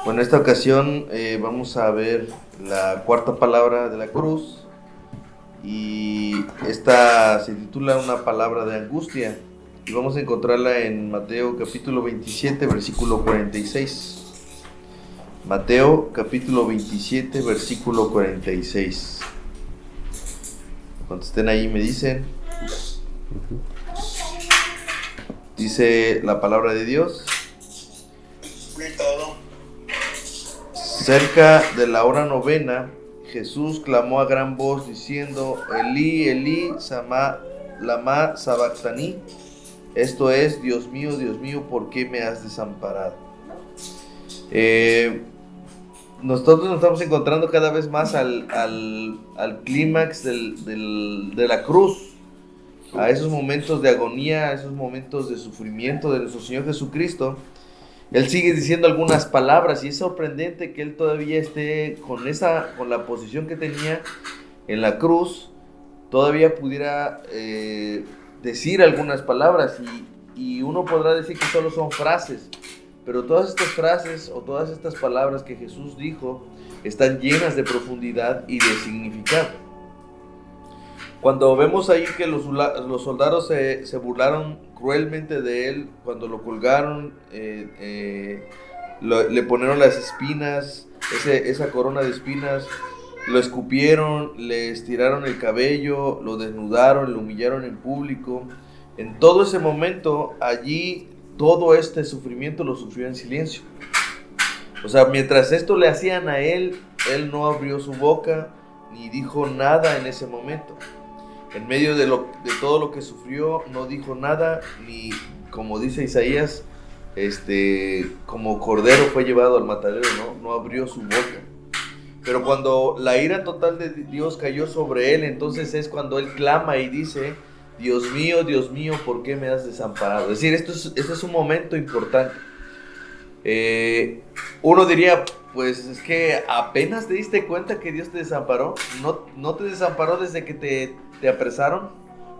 Bueno, en esta ocasión vamos a ver la cuarta palabra de la cruz y esta se titula Una palabra de angustia y vamos a encontrarla en Mateo capítulo 27 versículo 46. Mateo capítulo 27 versículo 46. Cuando estén ahí me dicen. Dice la palabra de Dios. Cerca de la hora novena, Jesús clamó a gran voz diciendo: Elí, Elí, lama sabactani. Esto es: Dios mío, ¿por qué me has desamparado? Nosotros nos estamos encontrando cada vez más al clímax de la cruz, a esos momentos de agonía, a esos momentos de sufrimiento de nuestro Señor Jesucristo. Él sigue diciendo algunas palabras y es sorprendente que él todavía esté con la posición que tenía en la cruz, todavía pudiera decir algunas palabras y uno podrá decir que solo son frases, pero todas estas frases o todas estas palabras que Jesús dijo están llenas de profundidad y de significado. Cuando vemos ahí que los soldados se burlaron cruelmente de él, cuando lo colgaron, le ponieron las espinas, esa corona de espinas, lo escupieron, le estiraron el cabello, lo desnudaron, lo humillaron en público. En todo ese momento, allí, todo este sufrimiento lo sufrió en silencio. O sea, mientras esto le hacían a él no abrió su boca ni dijo nada en ese momento. En medio de todo lo que sufrió, no dijo nada, ni, como dice Isaías, como cordero fue llevado al matadero, no abrió su boca. Pero cuando la ira total de Dios cayó sobre él, entonces es cuando él clama y dice: Dios mío, ¿por qué me has desamparado? Es decir, este es un momento importante. Uno diría, pues es que apenas te diste cuenta que Dios te desamparó. No te desamparó desde que te apresaron.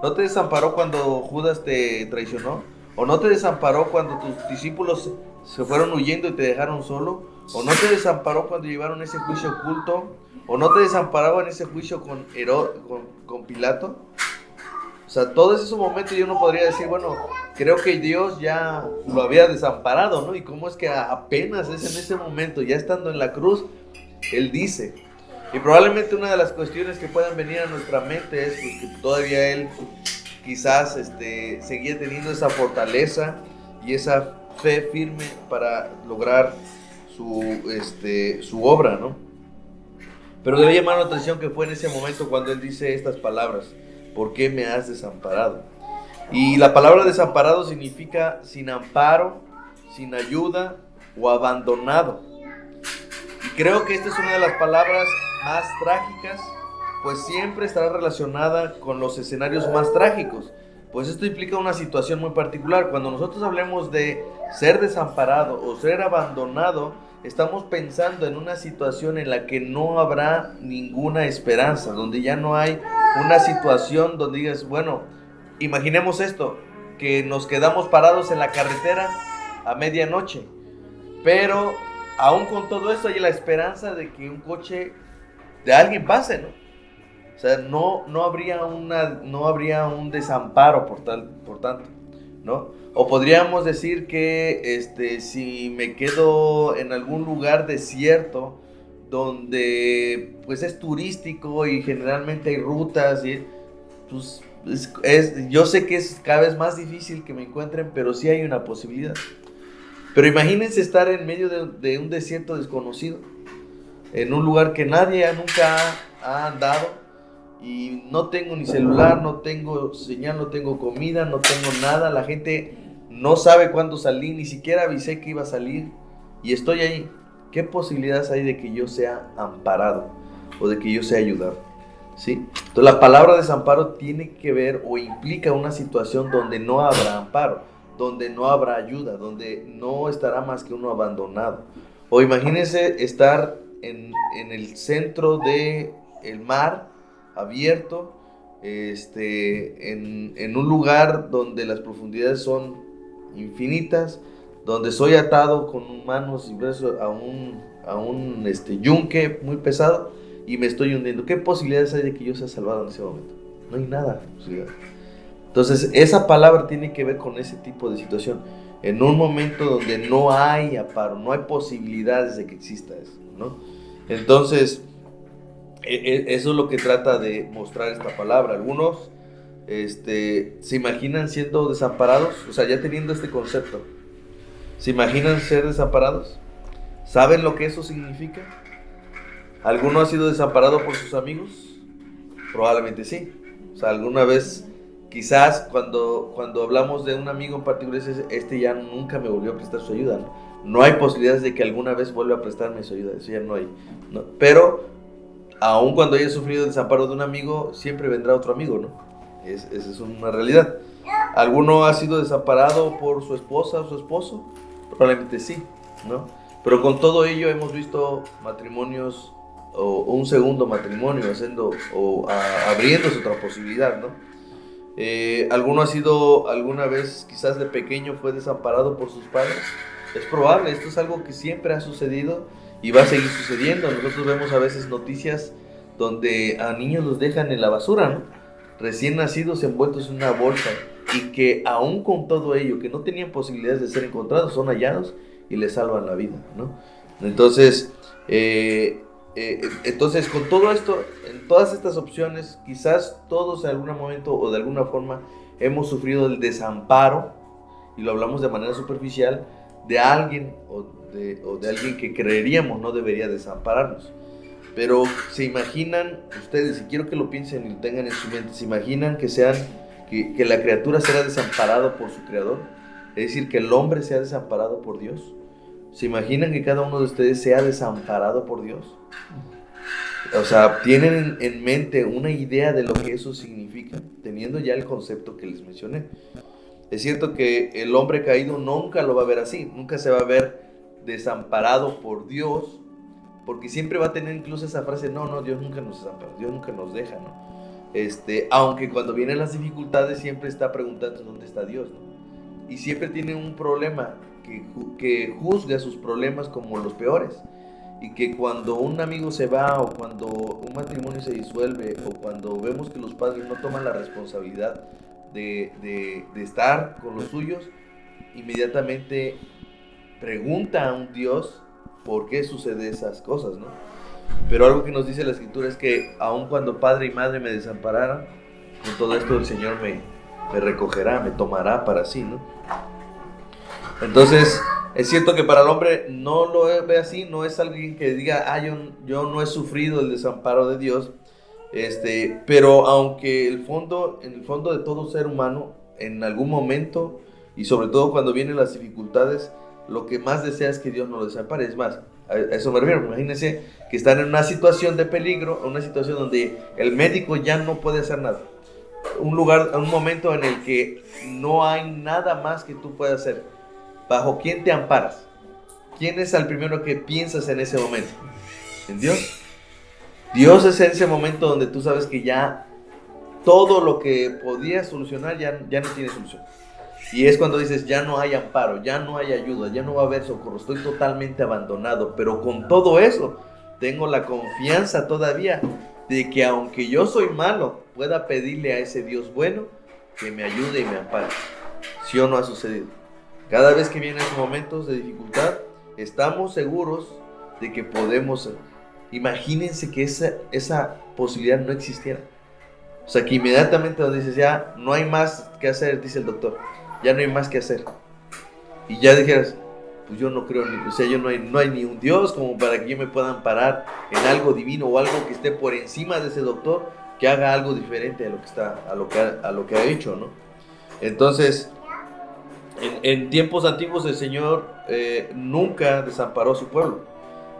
No te desamparó cuando Judas te traicionó. O no te desamparó cuando tus discípulos se fueron huyendo y te dejaron solo. O no te desamparó cuando llevaron ese juicio oculto. O no te desamparó en ese juicio con Pilato. O sea, todos esos momentos yo no podría decir, bueno, creo que Dios ya lo había desamparado, ¿no? Y cómo es que apenas es en ese momento, ya estando en la cruz, Él dice. Y probablemente una de las cuestiones que puedan venir a nuestra mente es pues, que todavía Él quizás seguía teniendo esa fortaleza y esa fe firme para lograr su obra, ¿no? Pero debe llamar la atención que fue en ese momento cuando Él dice estas palabras: ¿por qué me has desamparado? Y la palabra desamparado significa sin amparo, sin ayuda o abandonado. Y creo que esta es una de las palabras más trágicas, pues siempre estará relacionada con los escenarios más trágicos. Pues esto implica una situación muy particular. Cuando nosotros hablemos de ser desamparado o ser abandonado, estamos pensando en una situación en la que no habrá ninguna esperanza, donde ya no hay una situación donde digas, bueno, imaginemos esto, que nos quedamos parados en la carretera a medianoche, pero aún con todo esto hay la esperanza de que un coche de alguien pase, ¿no? O sea, no habría un desamparo por tanto, ¿no? O podríamos decir que si me quedo en algún lugar desierto donde pues es turístico y generalmente hay rutas y pues yo sé que es cada vez más difícil que me encuentren, pero sí hay una posibilidad. Pero imagínense estar en medio de un desierto desconocido, en un lugar que nadie nunca ha andado, y no tengo ni celular, no tengo señal, no tengo comida, no tengo nada. La gente no sabe cuándo salí, ni siquiera avisé que iba a salir y estoy ahí. ¿Qué posibilidades hay de que yo sea amparado o de que yo sea ayudado? ¿Sí? Entonces la palabra desamparo tiene que ver o implica una situación donde no habrá amparo, donde no habrá ayuda, donde no estará más que uno abandonado. O imagínense estar en el centro del mar abierto, en un lugar donde las profundidades son infinitas, donde soy atado con manos y brazos a un yunque muy pesado y me estoy hundiendo. ¿Qué posibilidades hay de que yo sea salvado en ese momento? No hay nada. Entonces, esa palabra tiene que ver con ese tipo de situación. En un momento donde no hay amparo, no hay posibilidades de que exista eso, ¿no? Entonces, eso es lo que trata de mostrar esta palabra. Algunos se imaginan siendo desamparados, o sea, ya teniendo este concepto, ¿se imaginan ser desamparados? ¿Saben lo que eso significa? ¿Alguno ha sido desamparado por sus amigos? Probablemente sí. O sea, alguna vez, quizás cuando hablamos de un amigo en particular, ya nunca me volvió a prestar su ayuda, ¿no? No hay posibilidades de que alguna vez vuelva a prestarme su ayuda, eso ya no hay, ¿no? Pero, aun cuando haya sufrido el desamparo de un amigo, siempre vendrá otro amigo, ¿no? Esa es una realidad. ¿Alguno ha sido desamparado por su esposa o su esposo? Probablemente sí, ¿no? Pero con todo ello hemos visto matrimonios o un segundo matrimonio abriéndose otra posibilidad, ¿no? ¿Alguno ha sido alguna vez, quizás de pequeño, fue desamparado por sus padres? Es probable, esto es algo que siempre ha sucedido y va a seguir sucediendo. Nosotros vemos a veces noticias donde a niños los dejan en la basura, ¿no? Recién nacidos envueltos en una bolsa, y que aún con todo ello, que no tenían posibilidades de ser encontrados, son hallados y les salvan la vida, ¿no? Entonces, con todo esto, en todas estas opciones, quizás todos en algún momento o de alguna forma hemos sufrido el desamparo, y lo hablamos de manera superficial, de alguien o de alguien que creeríamos no debería desampararnos. Pero se imaginan ustedes, y quiero que lo piensen y lo tengan en su mente, se imaginan que la criatura será desamparado por su creador, es decir, que el hombre sea desamparado por Dios. ¿Se imaginan que cada uno de ustedes sea desamparado por Dios? O sea, tienen en mente una idea de lo que eso significa, teniendo ya el concepto que les mencioné. Es cierto que el hombre caído nunca lo va a ver así, nunca se va a ver desamparado por Dios, porque siempre va a tener incluso esa frase, no, Dios nunca nos desampara, Dios nunca nos deja, ¿no? Aunque cuando vienen las dificultades siempre está preguntando dónde está Dios, ¿no? Y siempre tiene un problema que juzga sus problemas como los peores, y que cuando un amigo se va, o cuando un matrimonio se disuelve, o cuando vemos que los padres no toman la responsabilidad de estar con los suyos, inmediatamente pregunta a un Dios por qué sucede esas cosas, ¿no? Pero algo que nos dice la Escritura es que aun cuando padre y madre me desampararan, con todo esto el Señor me recogerá, me tomará para sí, ¿no? Entonces, es cierto que para el hombre no lo ve así, no es alguien que diga, yo no he sufrido el desamparo de Dios, pero aunque en el fondo de todo ser humano, en algún momento, y sobre todo cuando vienen las dificultades, lo que más desea es que Dios no lo desampare. Es más, a eso me refiero. Imagínense que están en una situación de peligro, una situación donde el médico ya no puede hacer nada. Un momento en el que no hay nada más que tú puedas hacer. ¿Bajo quién te amparas? ¿Quién es el primero que piensas en ese momento? ¿En Dios? Dios es en ese momento donde tú sabes que ya todo lo que podías solucionar ya no tiene solución. Y es cuando dices, ya no hay amparo, ya no hay ayuda, ya no va a haber socorro, estoy totalmente abandonado. Pero con todo eso, tengo la confianza todavía de que aunque yo soy malo, pueda pedirle a ese Dios bueno que me ayude y me ampare. ¿Sí o no ha sucedido? Cada vez que vienen esos momentos de dificultad, estamos seguros de que podemos. Imagínense que esa posibilidad no existiera. O sea, que inmediatamente nos dices, ya no hay más que hacer, dice el doctor. Ya no hay más que hacer. Y ya dijeras, pues yo no creo, no hay ni un Dios como para que yo me pueda amparar en algo divino o algo que esté por encima de ese doctor, que haga algo diferente a lo que ha hecho, ¿no? Entonces, en tiempos antiguos el Señor nunca desamparó a su pueblo.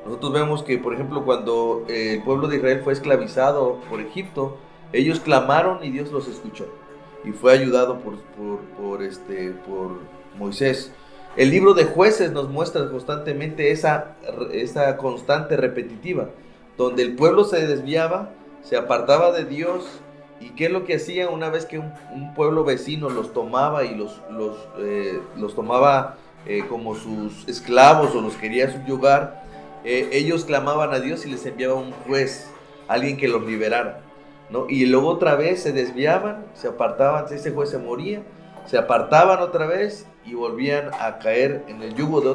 Nosotros vemos que, por ejemplo, cuando el pueblo de Israel fue esclavizado por Egipto, ellos clamaron y Dios los escuchó. Y fue ayudado por Moisés. El libro de Jueces nos muestra constantemente esa constante repetitiva, donde el pueblo se desviaba, se apartaba de Dios. ¿Y qué es lo que hacían una vez que un pueblo vecino los tomaba y los tomaba como sus esclavos o los quería subyugar, ellos clamaban a Dios y les enviaba un juez, alguien que los liberara, ¿no? Y luego otra vez se desviaban, se apartaban, ese juez se moría, se apartaban otra vez y volvían a caer en el yugo de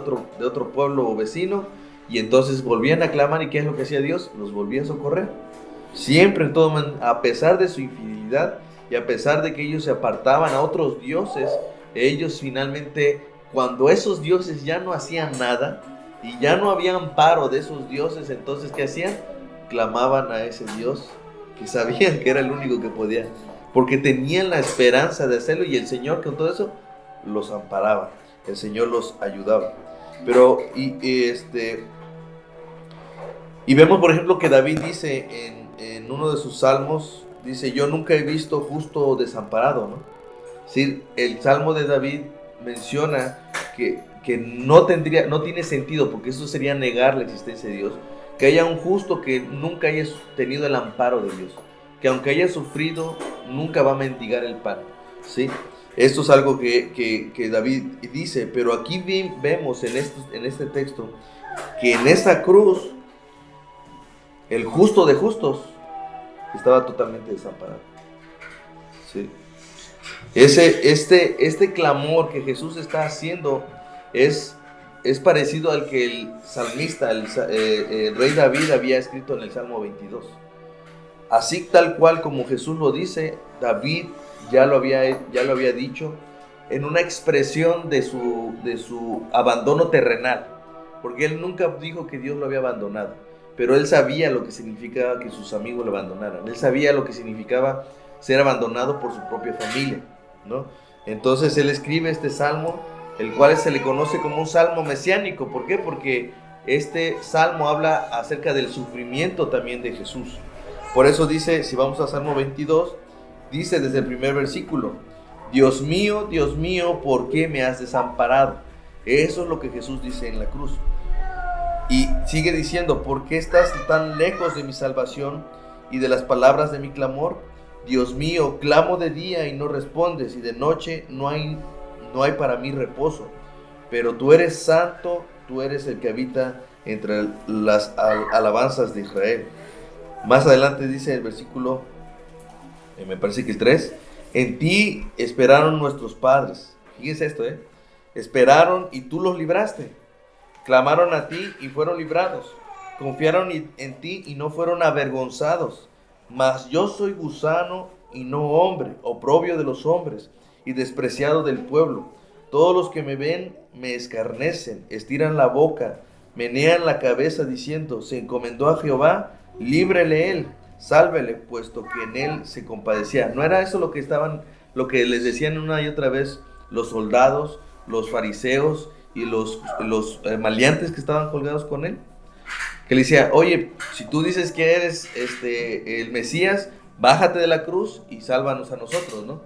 otro pueblo o vecino, y entonces volvían a clamar. ¿Y qué es lo que hacía Dios? Los volvía a socorrer. Siempre, en todo momento, a pesar de su infidelidad y a pesar de que ellos se apartaban a otros dioses, ellos finalmente, cuando esos dioses ya no hacían nada y ya no había amparo de esos dioses, entonces ¿qué hacían? Clamaban a ese Dios que sabían que era el único que podía, porque tenían la esperanza de hacerlo, y el Señor con todo eso los amparaba, el Señor los ayudaba. Pero y vemos, por ejemplo, que David dice en uno de sus salmos, dice: yo nunca he visto justo desamparado, ¿no? Sí, el salmo de David menciona que no tiene sentido, porque eso sería negar la existencia de Dios, que haya un justo que nunca haya tenido el amparo de Dios, que aunque haya sufrido, nunca va a mendigar el pan, ¿sí? Esto es algo que David dice, pero aquí vemos en este texto que en esa cruz el justo de justos estaba totalmente desamparado, ¿sí? Este clamor que Jesús está haciendo es parecido al que el salmista, el rey David, había escrito en el Salmo 22. Así tal cual como Jesús lo dice, David ya lo había dicho en una expresión de su abandono terrenal, porque él nunca dijo que Dios lo había abandonado, pero él sabía lo que significaba que sus amigos lo abandonaran. Él sabía lo que significaba ser abandonado por su propia familia, ¿no? Entonces él escribe este salmo, el cual se le conoce como un salmo mesiánico. ¿Por qué? Porque este salmo habla acerca del sufrimiento también de Jesús. Por eso dice, si vamos a Salmo 22, dice desde el primer versículo: Dios mío, ¿por qué me has desamparado? Eso es lo que Jesús dice en la cruz. Y sigue diciendo: ¿por qué estás tan lejos de mi salvación y de las palabras de mi clamor? Dios mío, clamo de día y no respondes, y de noche no hay para mí reposo. Pero tú eres santo, tú eres el que habita entre las alabanzas de Israel. Más adelante dice el versículo, me parece que el 3, en ti esperaron nuestros padres. Fíjense esto, esperaron y tú los libraste. Clamaron a ti y fueron librados. Confiaron en ti y no fueron avergonzados. Mas yo soy gusano y no hombre, oprobio de los hombres y despreciado del pueblo. Todos los que me ven me escarnecen, estiran la boca, menean la cabeza diciendo: se encomendó a Jehová, líbrele él, sálvele, puesto que en él se compadecía. ¿No era eso lo que les decían una y otra vez los soldados, los fariseos y los maleantes que estaban colgados con él? Que le decía: oye, si tú dices que eres el Mesías, bájate de la cruz y sálvanos a nosotros, ¿no?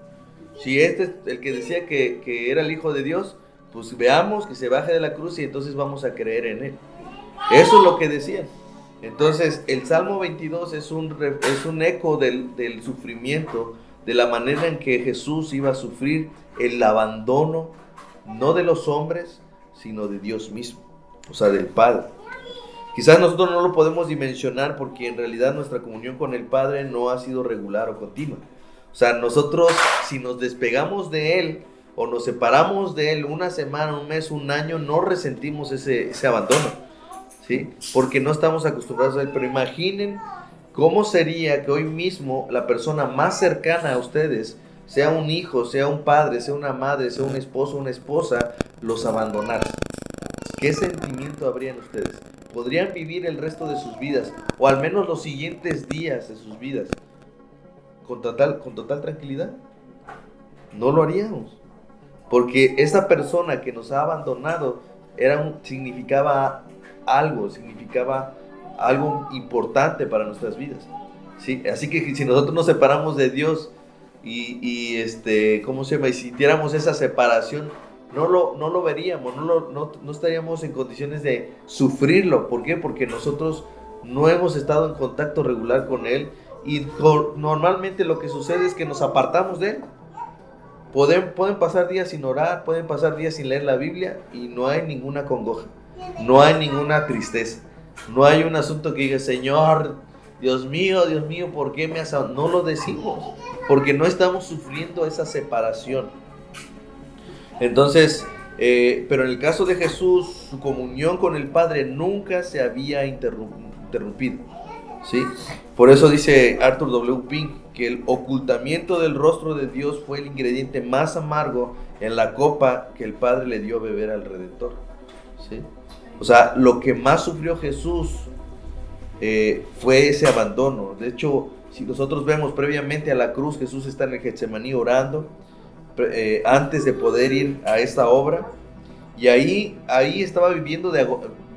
Si el que decía que era el Hijo de Dios, pues veamos que se baje de la cruz y entonces vamos a creer en él. Eso es lo que decían. Entonces el Salmo 22 es un eco del sufrimiento, de la manera en que Jesús iba a sufrir el abandono, no de los hombres, sino de Dios mismo, o sea, del Padre. Quizás nosotros no lo podemos dimensionar porque en realidad nuestra comunión con el Padre no ha sido regular o continua. O sea, nosotros, si nos despegamos de Él o nos separamos de Él una semana, un mes, un año, no resentimos ese abandono, ¿sí? Porque no estamos acostumbrados a Él. Pero imaginen cómo sería que hoy mismo la persona más cercana a ustedes, sea un hijo, sea un padre, sea una madre, sea un esposo, una esposa, los abandonara. ¿Qué sentimiento habrían ustedes? ¿Podrían vivir el resto de sus vidas, o al menos los siguientes días de sus vidas, con total tranquilidad? No lo haríamos, porque esa persona que nos ha abandonado significaba algo importante para nuestras vidas, ¿sí? Así que si nosotros nos separamos de Dios y sintiéramos esa separación, no lo veríamos, no estaríamos en condiciones de sufrirlo. ¿Por qué? Porque nosotros no hemos estado en contacto regular con Él, y normalmente lo que sucede es que nos apartamos de Él. Pueden pasar días sin orar, pueden pasar días sin leer la Biblia y no hay ninguna congoja, no hay ninguna tristeza, no hay un asunto que diga, Señor, Dios mío, ¿por qué me has abandonado? No lo decimos, porque no estamos sufriendo esa separación. Entonces, pero en el caso de Jesús, su comunión con el Padre nunca se había interrumpido, ¿sí? Por eso dice Arthur W. Pink que el ocultamiento del rostro de Dios fue el ingrediente más amargo en la copa que el Padre le dio a beber al Redentor, ¿sí? O sea, lo que más sufrió Jesús fue ese abandono. De hecho, si nosotros vemos previamente a la cruz, Jesús está en el Getsemaní orando antes de poder ir a esta obra, y ahí estaba viviendo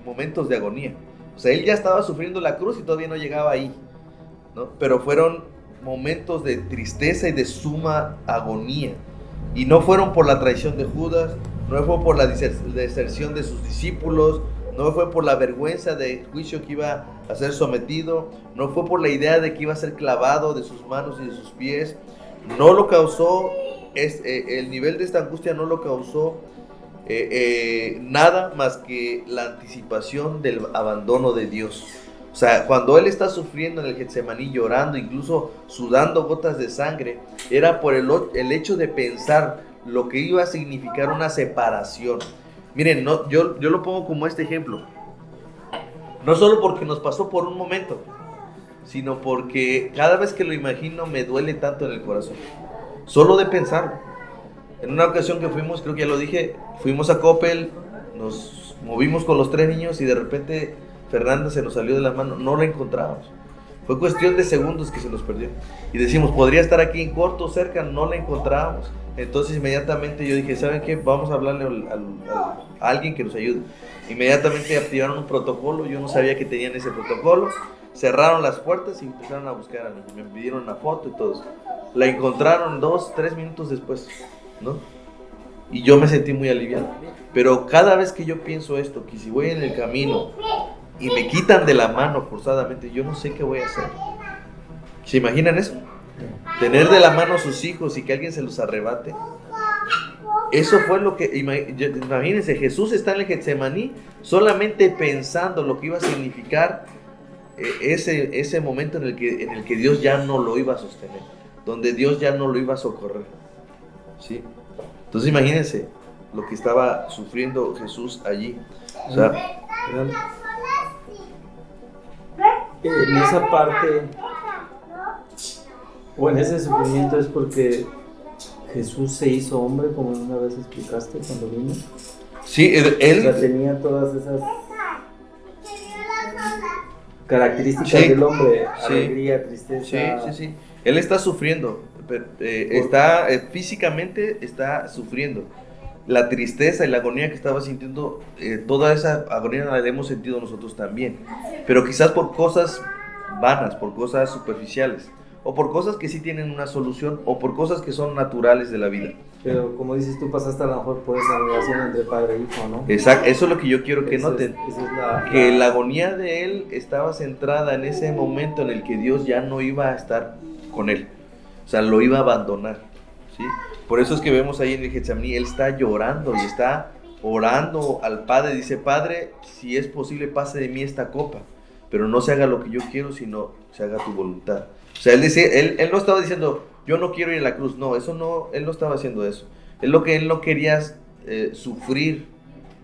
momentos de agonía. O sea, él ya estaba sufriendo la cruz y todavía no llegaba ahí, ¿no? Pero fueron momentos de tristeza y de suma agonía. Y no fueron por la traición de Judas, no fue por la deserción de sus discípulos, no fue por la vergüenza del juicio que iba a ser sometido, no fue por la idea de que iba a ser clavado de sus manos y de sus pies. No lo causó, el nivel de esta angustia no lo causó nada más que la anticipación del abandono de Dios. O sea, cuando él está sufriendo en el Getsemaní, llorando, incluso sudando gotas de sangre, era por el hecho de pensar lo que iba a significar una separación. Miren, yo lo pongo como este ejemplo. No solo porque nos pasó por un momento, sino porque cada vez que lo imagino me duele tanto en el corazón. Solo de pensarlo. En una ocasión que fuimos, creo que ya lo dije, fuimos a Coppel, nos movimos con los 3 niños y de repente Fernanda se nos salió de las manos, no la encontrábamos. Fue cuestión de segundos que se nos perdió. Y decimos, podría estar aquí en corto, cerca, no la encontrábamos. Entonces inmediatamente yo dije, ¿saben qué? Vamos a hablarle a alguien que nos ayude. Inmediatamente activaron un protocolo, yo no sabía que tenían ese protocolo. Cerraron las puertas y empezaron a buscar a mí. Me pidieron una foto y todo eso. La encontraron 2-3 minutos después, ¿no? Y yo me sentí muy aliviado. Pero cada vez que yo pienso esto, que si voy en el camino y me quitan de la mano forzadamente, yo no sé qué voy a hacer. ¿Se imaginan eso? Tener de la mano a sus hijos y que alguien se los arrebate. Eso fue lo que, imagínense, Jesús está en el Getsemaní solamente pensando lo que iba a significar ese momento en el que Dios ya no lo iba a sostener, donde Dios ya no lo iba a socorrer, ¿sí? Entonces imagínense lo que estaba sufriendo Jesús allí. O sea, en esa parte o en ese sufrimiento es porque Jesús se hizo hombre, como una vez explicaste cuando vino. Sí, él o sea, tenía todas esas características del hombre, alegría, tristeza. Sí. Él está sufriendo, físicamente está sufriendo. La tristeza y la agonía que estaba sintiendo, toda esa agonía la hemos sentido nosotros también. Pero quizás por cosas vanas, por cosas superficiales, o por cosas que sí tienen una solución, o por cosas que son naturales de la vida. Pero como dices tú, pasaste a lo mejor por esa relación entre padre e hijo, ¿no? Exacto, eso es lo que yo quiero que noten. Que la agonía de él estaba centrada en ese momento en el que Dios ya no iba a estar con él. O sea, lo iba a abandonar, ¿sí? Por eso es que vemos ahí en el Getsemaní, él está llorando y está orando al Padre. Dice, Padre, si es posible, pase de mí esta copa, pero no se haga lo que yo quiero, sino se haga tu voluntad. O sea, él no estaba diciendo, yo no quiero ir a la cruz. No, él no estaba haciendo eso. Lo que él no quería sufrir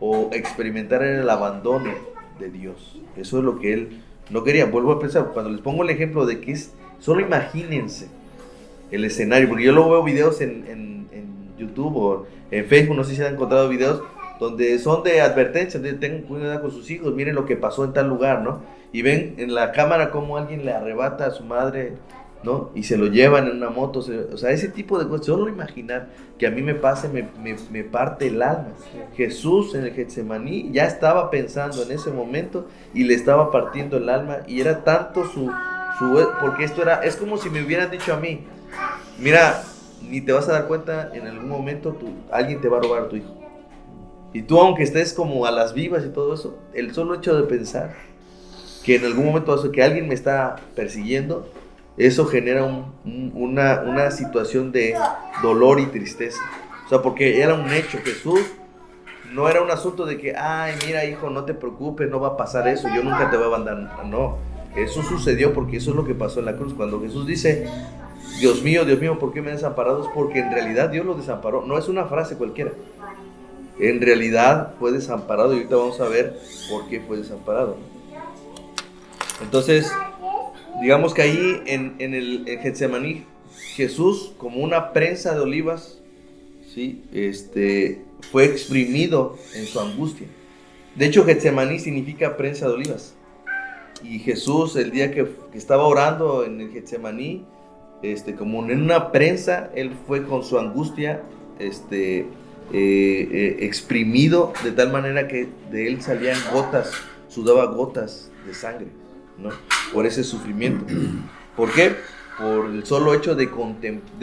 o experimentar era el abandono de Dios. Eso es lo que él no quería. Vuelvo a pensar, cuando les pongo el ejemplo de que es, solo imagínense el escenario, porque yo luego veo videos en YouTube o en Facebook, no sé si han encontrado videos donde son de advertencia, donde tengan cuidado con sus hijos, miren lo que pasó en tal lugar, ¿no? Y ven en la cámara cómo alguien le arrebata a su madre, ¿no? Y se lo llevan en una moto, o sea, ese tipo de cosas. Solo imaginar que a mí me pase, me parte el alma. Jesús en el Getsemaní ya estaba pensando en ese momento y le estaba partiendo el alma, y era tanto porque es como si me hubieran dicho a mí, mira, ni te vas a dar cuenta, en algún momento alguien te va a robar a tu hijo. Y tú, aunque estés como a las vivas y todo eso, el solo hecho de pensar que en algún momento que alguien me está persiguiendo, eso genera una situación de dolor y tristeza. O sea, porque era un hecho. Jesús no era un asunto de que, ay, mira, hijo, no te preocupes, no va a pasar eso, yo nunca te voy a abandonar. No, eso sucedió porque eso es lo que pasó en la cruz. Cuando Jesús dice, Dios mío, ¿por qué me has desamparado? Es porque en realidad Dios lo desamparó. No es una frase cualquiera. En realidad fue desamparado y ahorita vamos a ver por qué fue desamparado. Entonces, digamos que ahí en Getsemaní, Jesús, como una prensa de olivas, ¿sí? Fue exprimido en su angustia. De hecho, Getsemaní significa prensa de olivas. Y Jesús, el día que estaba orando en el Getsemaní, como en una prensa, él fue con su angustia exprimido de tal manera que de él salían gotas, sudaba gotas de sangre, ¿no? Por ese sufrimiento. ¿Por qué? Por el solo hecho de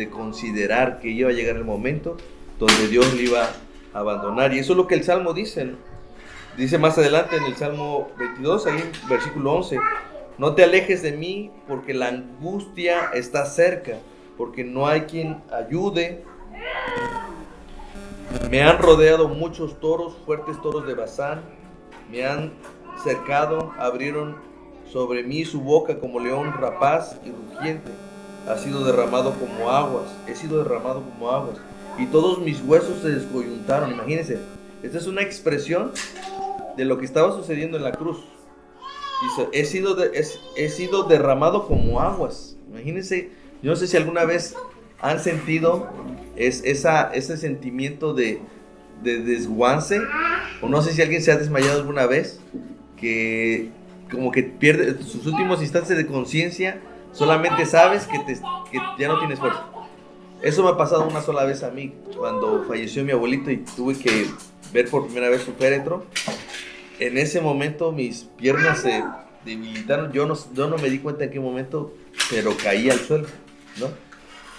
considerar que iba a llegar el momento donde Dios le iba a abandonar. Y eso es lo que el Salmo dice, ¿no? Dice más adelante en el Salmo 22, ahí en versículo 11, no te alejes de mí porque la angustia está cerca, porque no hay quien ayude. Me han rodeado muchos toros, fuertes toros de Basán, me han cercado, abrieron sobre mí su boca como león rapaz y rugiente. Ha sido derramado como aguas, he sido derramado como aguas, y todos mis huesos se descoyuntaron. Imagínense, esta es una expresión de lo que estaba sucediendo en la cruz. Dice, he sido derramado como aguas. Imagínense, yo no sé si alguna vez han sentido ese sentimiento de desguance, o no sé si alguien se ha desmayado alguna vez, que como que pierde sus últimos instantes de conciencia, solamente sabes que ya no tienes fuerza. Eso me ha pasado una sola vez a mí, cuando falleció mi abuelito y tuve que ver por primera vez su féretro. En ese momento mis piernas se debilitaron, yo no me di cuenta en qué momento, pero caí al suelo, ¿no?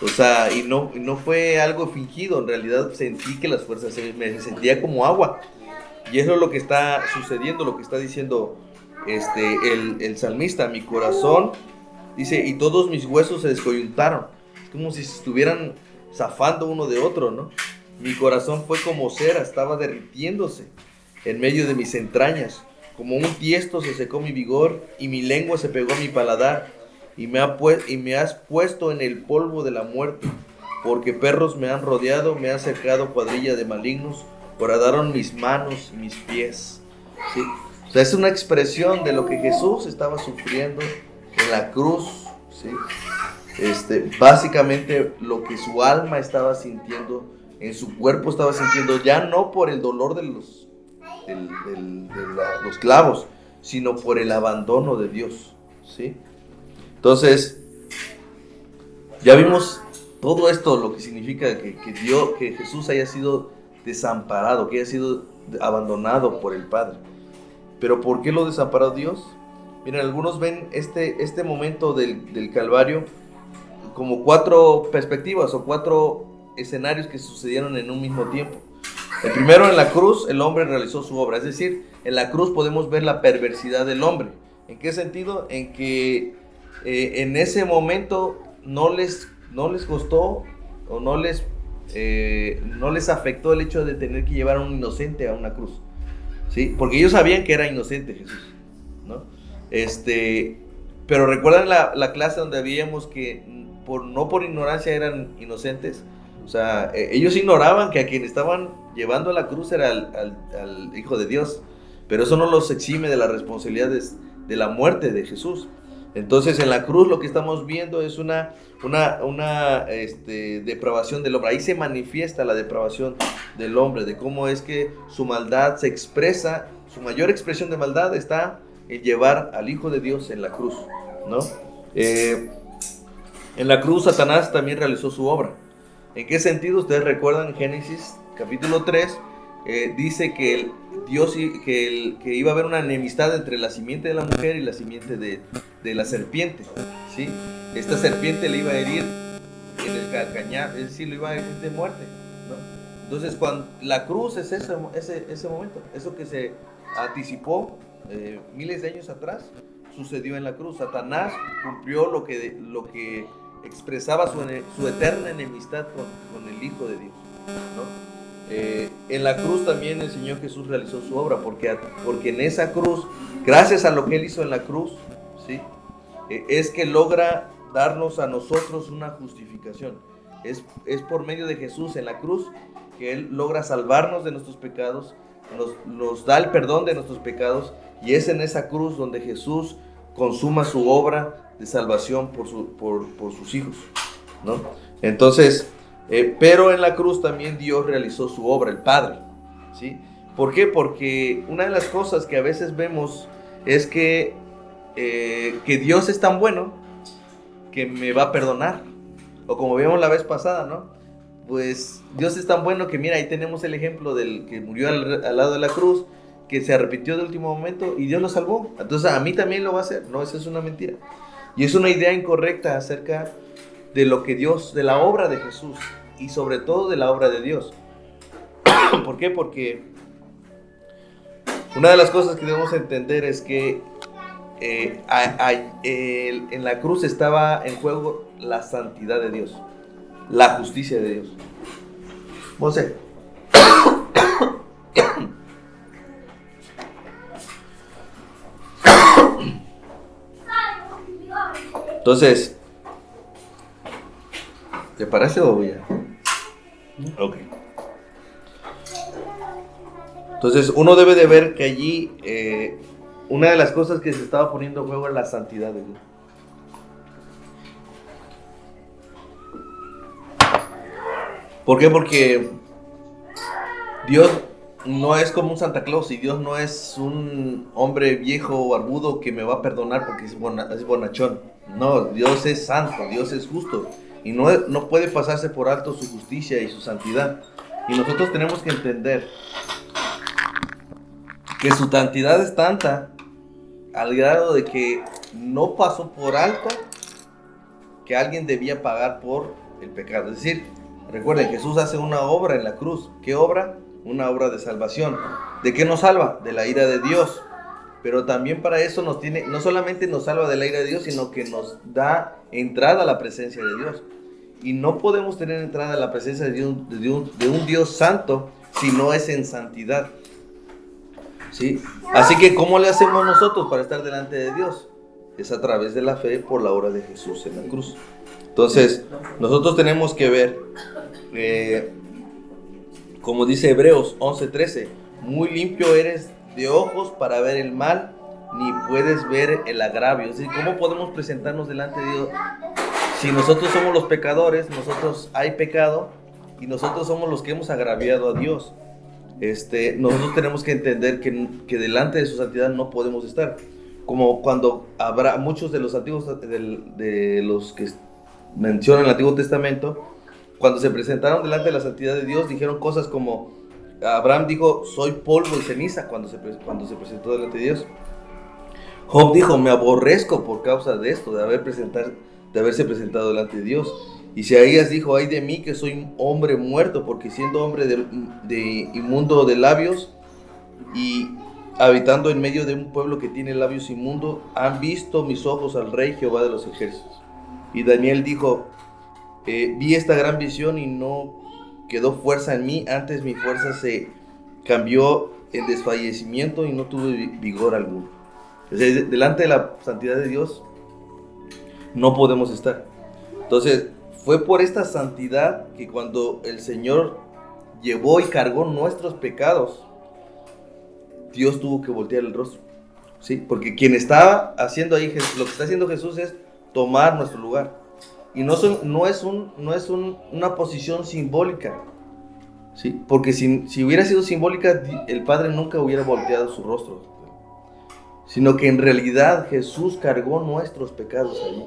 O sea, y no fue algo fingido, en realidad sentí que las fuerzas, me sentía como agua. Y eso es lo que está sucediendo, lo que está diciendo el salmista. Mi corazón, dice, y todos mis huesos se descoyuntaron. Es como si se estuvieran zafando uno de otro, ¿no? Mi corazón fue como cera, estaba derritiéndose en medio de mis entrañas. Como un tiesto se secó mi vigor y mi lengua se pegó a mi paladar. Y me has puesto en el polvo de la muerte, porque perros me han rodeado, me han cercado cuadrilla de malignos, horadaron mis manos y mis pies. ¿Sí? O sea, es una expresión de lo que Jesús estaba sufriendo en la cruz, ¿sí? Básicamente lo que su alma estaba sintiendo, en su cuerpo estaba sintiendo, ya no por el dolor de los clavos, sino por el abandono de Dios, ¿sí? Entonces, ya vimos todo esto, lo que significa que Jesús haya sido desamparado, que haya sido abandonado por el Padre. Pero ¿por qué lo desamparó Dios? Miren, algunos ven este momento del Calvario como 4 perspectivas o 4 escenarios que sucedieron en un mismo tiempo. El primero, en la cruz, el hombre realizó su obra. Es decir, en la cruz podemos ver la perversidad del hombre. ¿En qué sentido? En que en ese momento no les costó o no les afectó el hecho de tener que llevar a un inocente a una cruz, ¿sí? Porque ellos sabían que era inocente Jesús, ¿no? Pero recuerdan la clase donde veíamos que no por ignorancia eran inocentes. O sea, ellos ignoraban que a quien estaban llevando a la cruz era al Hijo de Dios, pero eso no los exime de las responsabilidades de la muerte de Jesús. Entonces, en la cruz lo que estamos viendo es una depravación del hombre. Ahí se manifiesta la depravación del hombre, de cómo es que su maldad se expresa. Su mayor expresión de maldad está en llevar al Hijo de Dios en la cruz, ¿no? En la cruz Satanás también realizó su obra. ¿En qué sentido? Ustedes recuerdan en Génesis capítulo 3, dice que que iba a haber una enemistad entre la simiente de la mujer y la simiente de la serpiente, ¿sí? Esta serpiente le iba a herir en el calcañar, es decir, lo iba a herir de muerte, ¿no? Entonces, cuando la cruz es ese momento, eso que se anticipó miles de años atrás, sucedió en la cruz. Satanás cumplió lo que expresaba su eterna enemistad con el Hijo de Dios, ¿no? En la cruz también el Señor Jesús realizó su obra, porque en esa cruz, gracias a lo que Él hizo en la cruz, ¿sí? Es que logra darnos a nosotros una justificación. Es por medio de Jesús en la cruz que Él logra salvarnos de nuestros pecados, nos da el perdón de nuestros pecados, y es en esa cruz donde Jesús consuma su obra de salvación por sus hijos, ¿no? Entonces, pero en la cruz también Dios realizó su obra, el Padre, ¿sí? ¿Por qué? Porque una de las cosas que a veces vemos es que Dios es tan bueno que me va a perdonar. O como vimos la vez pasada, ¿no? Pues Dios es tan bueno que mira, ahí tenemos el ejemplo del que murió al lado de la cruz, que se arrepintió de último momento y Dios lo salvó. Entonces a mí también lo va a hacer. No, esa es una mentira. Y es una idea incorrecta acerca de lo que Dios, de la obra de Jesús y sobre todo de la obra de Dios. ¿Por qué? Porque una de las cosas que debemos entender es que en la cruz estaba en juego la santidad de Dios, la justicia de Dios. José. Entonces, ¿te parece o ya? Ok. Entonces, uno debe de ver que allí una de las cosas que se estaba poniendo en juego es la santidad de Dios. ¿Por qué? Porque Dios no es como un Santa Claus, y Dios no es un hombre viejo o barbudo que me va a perdonar porque es bonachón. No, Dios es santo, Dios es justo, y no puede pasarse por alto su justicia y su santidad. Y nosotros tenemos que entender que su santidad es tanta al grado de que no pasó por alto que alguien debía pagar por el pecado. Es decir, recuerden, Jesús hace una obra en la cruz. ¿Qué obra? Una obra de salvación. ¿De qué nos salva? De la ira de Dios. Pero también para eso no solamente nos salva de la ira de Dios, sino que nos da entrada a la presencia de Dios. Y no podemos tener entrada a la presencia de un Dios santo si no es en santidad, ¿sí? Así que ¿cómo le hacemos nosotros para estar delante de Dios? Es a través de la fe por la obra de Jesús en la cruz. Entonces, nosotros tenemos que ver, como dice Hebreos 11:13, muy limpio eres de ojos para ver el mal, ni puedes ver el agravio. Es decir, ¿cómo podemos presentarnos delante de Dios? Si nosotros somos los pecadores, nosotros hay pecado, y nosotros somos los que hemos agraviado a Dios. Nosotros tenemos que entender que delante de su santidad no podemos estar. Como cuando habrá muchos de los antiguos, de los que mencionan el Antiguo Testamento, cuando se presentaron delante de la santidad de Dios, dijeron cosas como, Abraham dijo, soy polvo y ceniza cuando se presentó delante de Dios. Job dijo, me aborrezco por causa de esto, de haberse presentado delante de Dios. Isaías dijo, ay de mí que soy un hombre muerto, porque siendo hombre de inmundo de labios y habitando en medio de un pueblo que tiene labios inmundos, han visto mis ojos al Rey Jehová de los ejércitos. Y Daniel dijo, vi esta gran visión y no quedó fuerza en mí, antes mi fuerza se cambió en desfallecimiento y no tuve vigor alguno. O sea, delante de la santidad de Dios no podemos estar. Entonces, fue por esta santidad que cuando el Señor llevó y cargó nuestros pecados, Dios tuvo que voltear el rostro, ¿sí? Porque quien estaba haciendo ahí, lo que está haciendo Jesús es tomar nuestro lugar. Y no es una posición simbólica, ¿sí? Porque si hubiera sido simbólica, el Padre nunca hubiera volteado su rostro, sino que en realidad Jesús cargó nuestros pecados allí.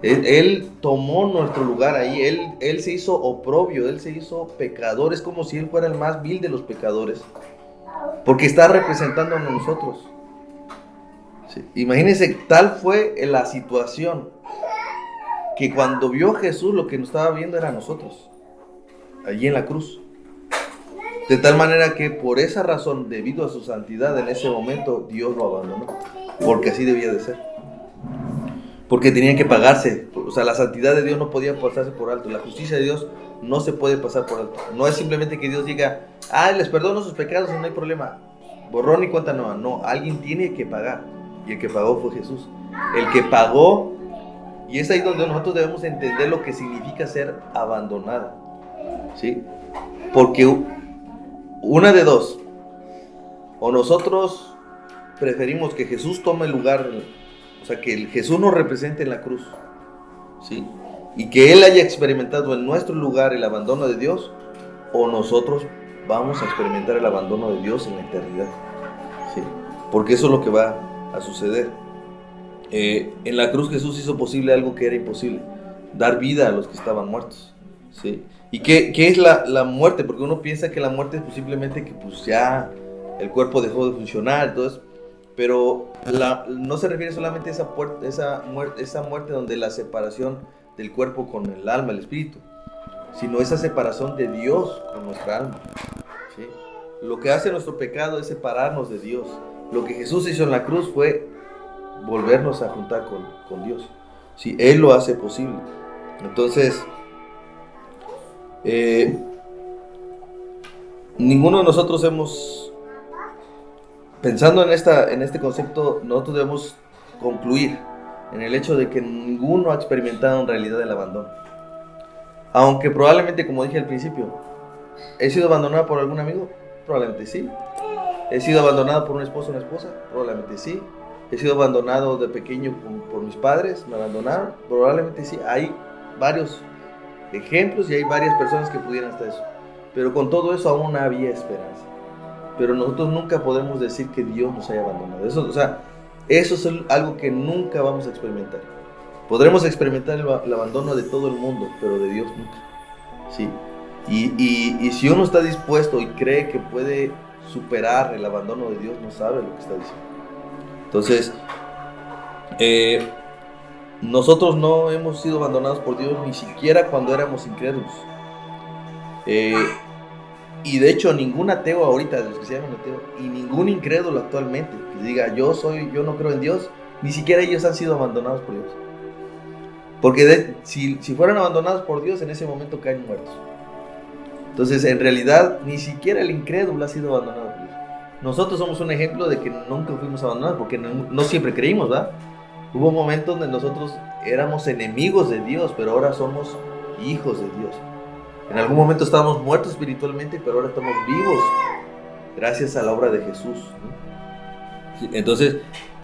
Él tomó nuestro lugar ahí. Él se hizo oprobio, Él se hizo pecador. Es como si Él fuera el más vil de los pecadores, porque está representándonos a nosotros, ¿sí? Imagínense, tal fue la situación que cuando vio Jesús, lo que nos estaba viendo era a nosotros, allí en la cruz. De tal manera que por esa razón, debido a su santidad en ese momento, Dios lo abandonó, porque así debía de ser. porque tenían que pagarse. O sea, la santidad de Dios no podía pasarse por alto, la justicia de Dios no se puede pasar por alto. No es simplemente que Dios diga, les perdono sus pecados y no hay problema, borrón y cuenta nueva. No, alguien tiene que pagar, y el que pagó fue Jesús. El que pagó, y es ahí donde nosotros debemos entender lo que significa ser abandonado, ¿sí? Porque una de dos, o nosotros preferimos que Jesús tome el lugar, o sea, que Jesús nos represente en la cruz, ¿sí? Y que Él haya experimentado en nuestro lugar el abandono de Dios, o nosotros vamos a experimentar el abandono de Dios en la eternidad, ¿sí? Porque eso es lo que va a suceder. En la cruz Jesús hizo posible algo que era imposible, dar vida a los que estaban muertos, ¿sí? ¿Y qué es la muerte? Porque uno piensa que la muerte es simplemente que pues ya el cuerpo dejó de funcionar, entonces, pero no se refiere solamente a esa muerte donde la separación del cuerpo con el alma, el espíritu, sino esa separación de Dios con nuestra alma, ¿sí? Lo que hace nuestro pecado es separarnos de Dios. Lo que Jesús hizo en la cruz fue volvernos a juntar con Dios, ¿sí? Él lo hace posible. Entonces, ninguno de nosotros pensando en este concepto, nosotros debemos concluir en el hecho de que ninguno ha experimentado en realidad el abandono. Aunque probablemente, como dije al principio, ¿he sido abandonado por algún amigo? Probablemente sí. ¿He sido abandonado por un esposo o una esposa? Probablemente sí. ¿He sido abandonado de pequeño por mis padres? ¿Me abandonaron? Probablemente sí. Hay varios ejemplos y hay varias personas que pudieran hacer eso. Pero con todo eso aún había esperanza. Pero nosotros nunca podemos decir que Dios nos haya abandonado. Eso es algo que nunca vamos a experimentar. Podremos experimentar el abandono de todo el mundo, pero de Dios nunca, ¿sí? Y si uno está dispuesto y cree que puede superar el abandono de Dios, no sabe lo que está diciendo. Entonces, nosotros no hemos sido abandonados por Dios ni siquiera cuando éramos incrédulos. Y de hecho, ningún ateo ahorita, de los que se llaman ateo, y ningún incrédulo actualmente, que diga yo no creo en Dios, ni siquiera ellos han sido abandonados por Dios. Porque si fueran abandonados por Dios, en ese momento caen muertos. Entonces, en realidad, ni siquiera el incrédulo ha sido abandonado por Dios. Nosotros somos un ejemplo de que nunca fuimos abandonados, porque no siempre creímos, ¿verdad? Hubo momentos donde nosotros éramos enemigos de Dios, pero ahora somos hijos de Dios. En algún momento estábamos muertos espiritualmente, pero ahora estamos vivos gracias a la obra de Jesús, ¿no? Entonces,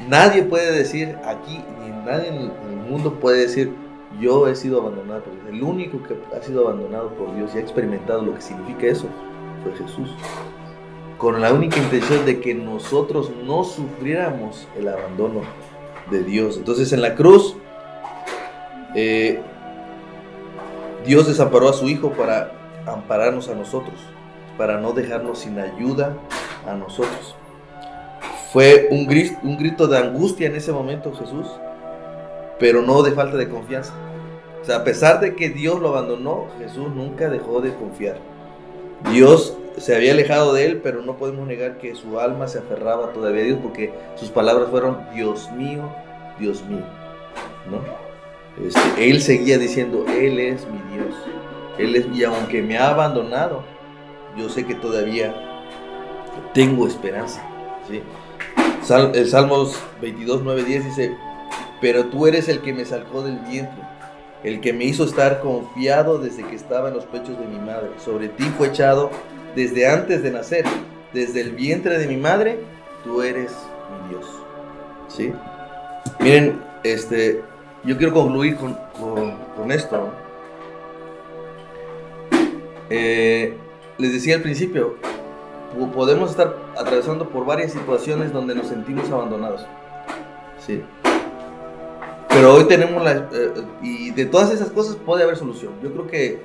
nadie puede decir aquí, ni nadie en el mundo puede decir yo he sido abandonado por Dios. El único que ha sido abandonado por Dios y ha experimentado lo que significa eso fue Jesús, con la única intención de que nosotros no sufriéramos el abandono de Dios. Entonces, en la cruz Dios desamparó a su Hijo para ampararnos a nosotros, para no dejarnos sin ayuda a nosotros. Fue un grito de angustia en ese momento Jesús, pero no de falta de confianza. O sea, a pesar de que Dios lo abandonó, Jesús nunca dejó de confiar. Dios se había alejado de él, pero no podemos negar que su alma se aferraba todavía a Dios, porque sus palabras fueron Dios mío, ¿no? Él seguía diciendo, Él es mi Dios, y aunque me ha abandonado, yo sé que todavía tengo esperanza, ¿sí? El Salmos 22, 9, 10 dice, pero tú eres el que me sacó del vientre, el que me hizo estar confiado desde que estaba en los pechos de mi madre. Sobre ti fue echado desde antes de nacer, desde el vientre de mi madre, tú eres mi Dios, ¿sí? Miren, yo quiero concluir con esto. Les decía al principio, podemos estar atravesando por varias situaciones donde nos sentimos abandonados, ¿sí? Pero hoy tenemos y de todas esas cosas puede haber solución. Yo creo que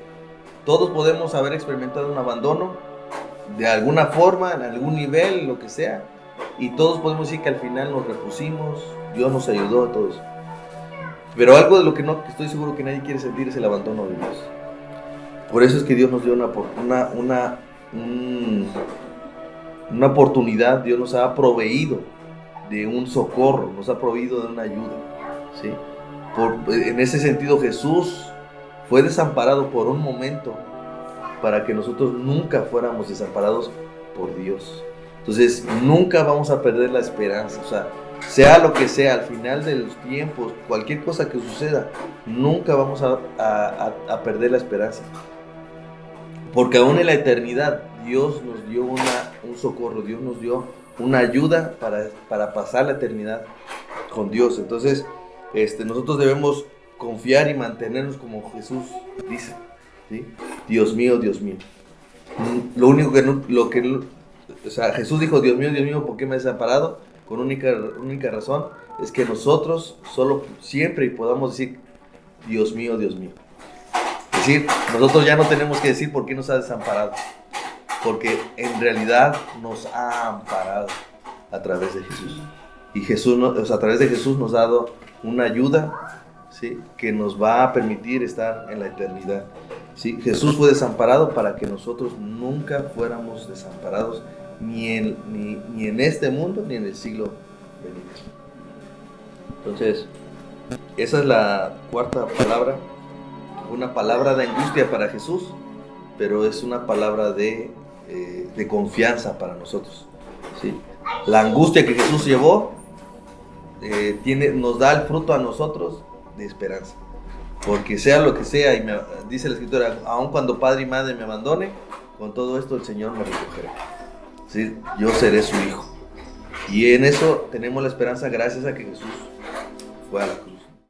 todos podemos haber experimentado un abandono de alguna forma, en algún nivel, lo que sea, y todos podemos decir que al final nos repusimos, Dios nos ayudó a todos. Pero algo de lo que no estoy seguro que nadie quiere sentir es el abandono de Dios. Por eso es que Dios nos dio una oportunidad. Dios nos ha proveído de un socorro, nos ha proveído de una ayuda, ¿sí? En ese sentido, Jesús fue desamparado por un momento para que nosotros nunca fuéramos desamparados por Dios. Entonces, nunca vamos a perder la esperanza. O sea lo que sea, al final de los tiempos, cualquier cosa que suceda, nunca vamos a perder la esperanza. Porque aún en la eternidad, Dios nos dio un socorro, Dios nos dio una ayuda para pasar la eternidad con Dios. Entonces, nosotros debemos confiar y mantenernos como Jesús dice, ¿sí? Dios mío, Dios mío. Lo único Jesús dijo, Dios mío, ¿por qué me has desamparado? Con única razón es que nosotros siempre podamos decir, Dios mío, Dios mío. Es decir, nosotros ya no tenemos que decir por qué nos ha desamparado, porque en realidad nos ha amparado a través de Jesús. Y Jesús, a través de Jesús nos ha dado una ayuda, ¿sí?, que nos va a permitir estar en la eternidad. ¿Sí? Jesús fue desamparado para que nosotros nunca fuéramos desamparados, ni en este mundo, ni en el siglo venidero. Entonces, esa es la cuarta palabra, una palabra de angustia para Jesús, pero es una palabra de confianza para nosotros, ¿sí? La angustia que Jesús llevó nos da el fruto a nosotros de esperanza. Porque sea lo que sea, y dice la Escritura, aun cuando padre y madre me abandone, con todo esto el Señor me recogerá. ¿Sí? Yo seré su hijo. Y en eso tenemos la esperanza gracias a que Jesús fue a la cruz.